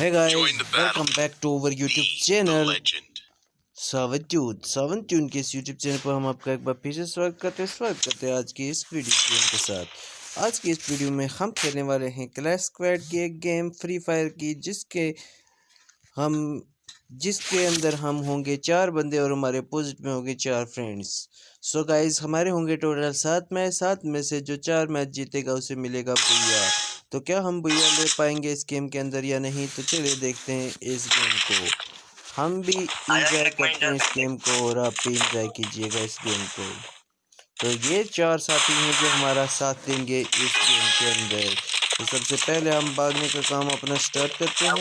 Hey guys, welcome back to our YouTube channel Sawan tune के इस YouTube channel पर हम आपका एक बार फिर से स्वागत करते हैं आज की इस वीडियो गेम के साथ। आज की इस वीडियो में हम खेलने वाले हैं क्लैश स्क्वाड की एक गेम फ्री फायर की, जिसके अंदर हम होंगे 4 बंदे और हमारे अपोजिट में होंगे 4 फ्रेंड्स। सो गाइज हमारे होंगे टोटल 7 में से जो 4 मैच जीतेगा उसे मिलेगा भैया। तो क्या हम भैया ले पाएंगे इस गेम के अंदर या नहीं, तो चलिए देखते हैं इस गेम को। हम भी इंजॉय करते हैं इस गेम को और आप भी इंजॉय कीजिएगा इस गेम को। तो ये 4 साथी हैं जो हमारा साथ देंगे इस गेम के अंदर। तो सबसे पहले हम भागने का काम अपना स्टार्ट करते हैं।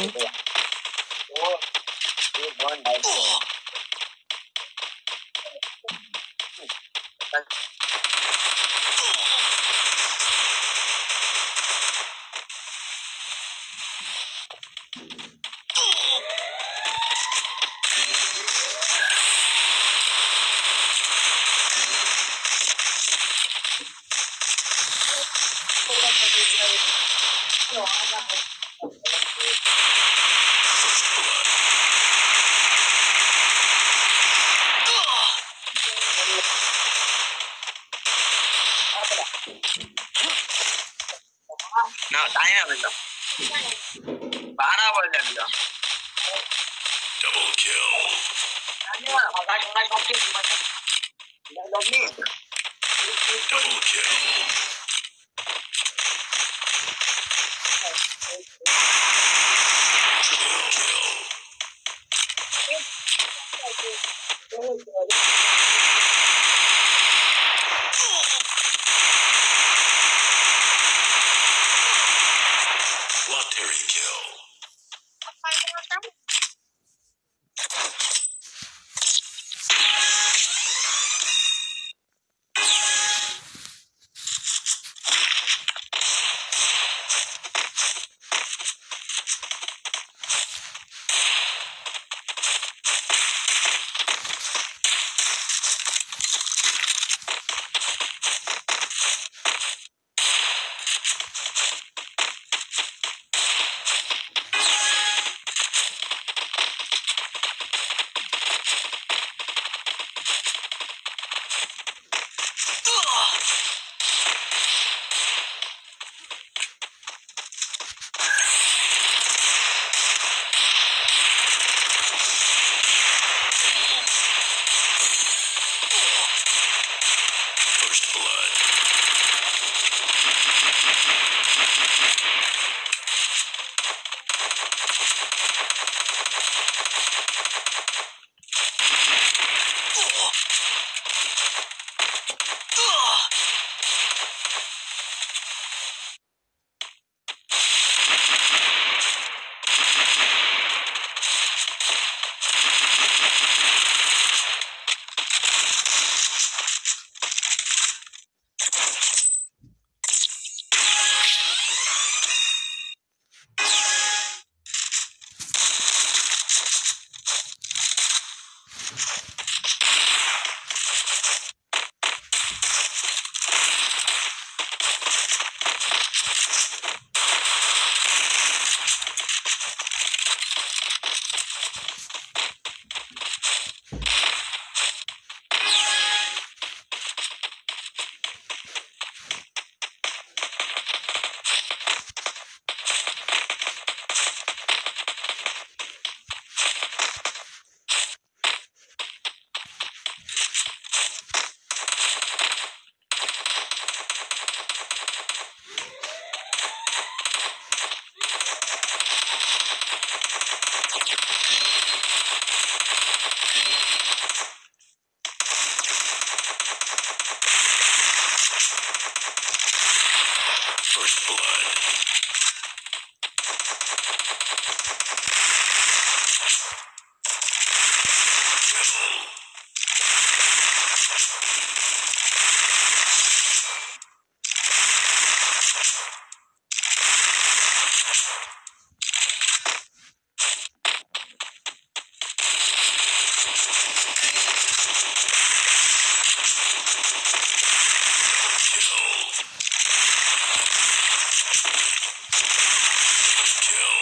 ना टाइम है बेटा 12 बज गया double kill double kill lottery kill first blood first blood kill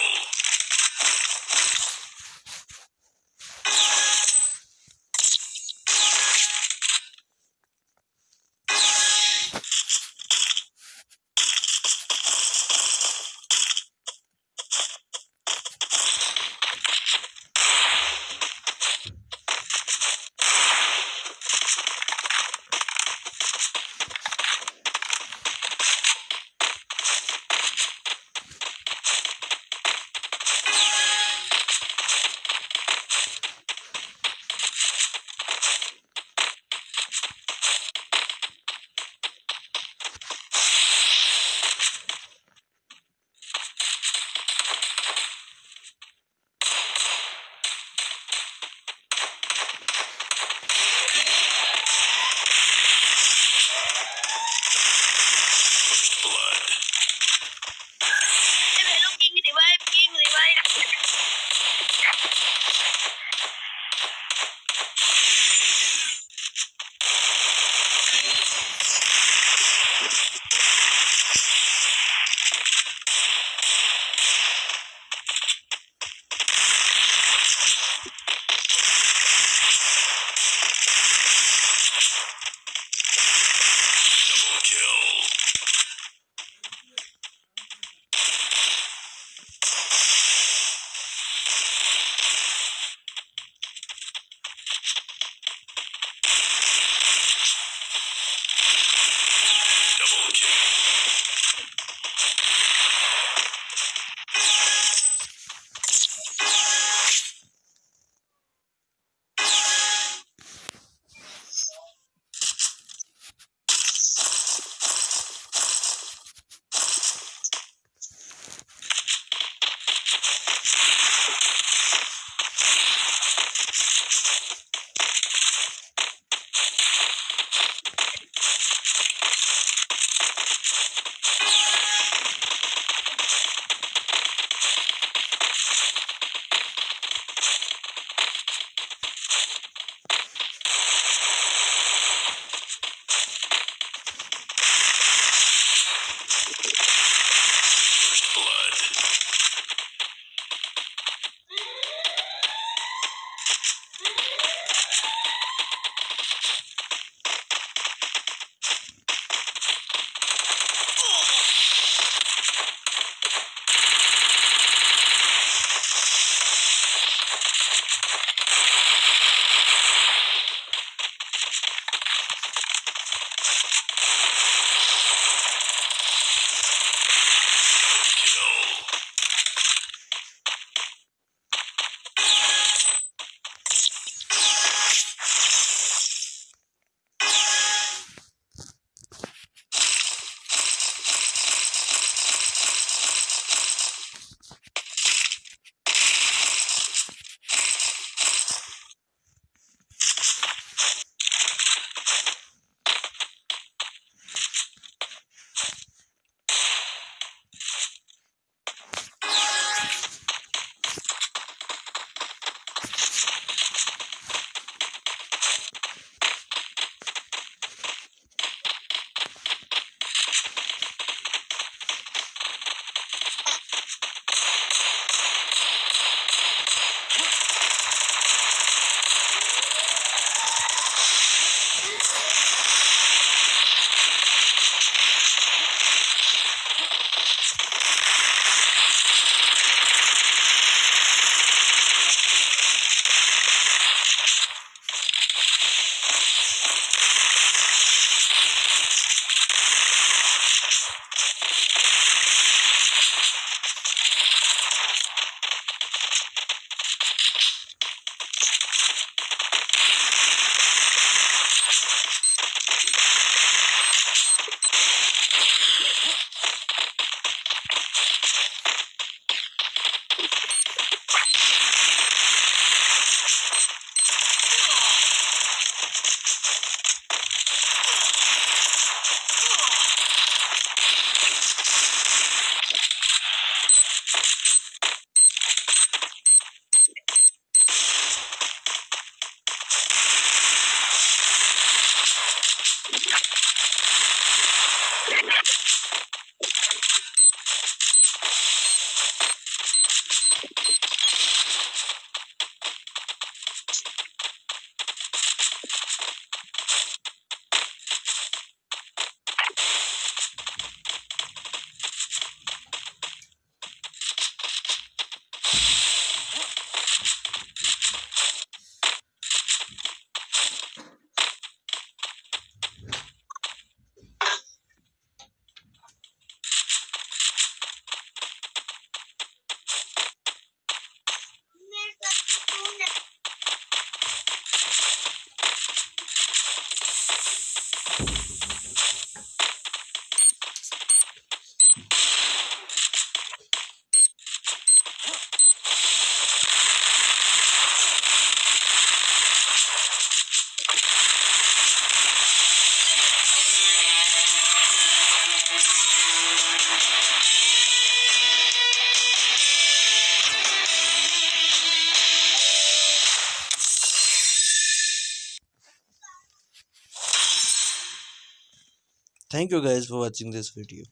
Thank you guys for watching this video.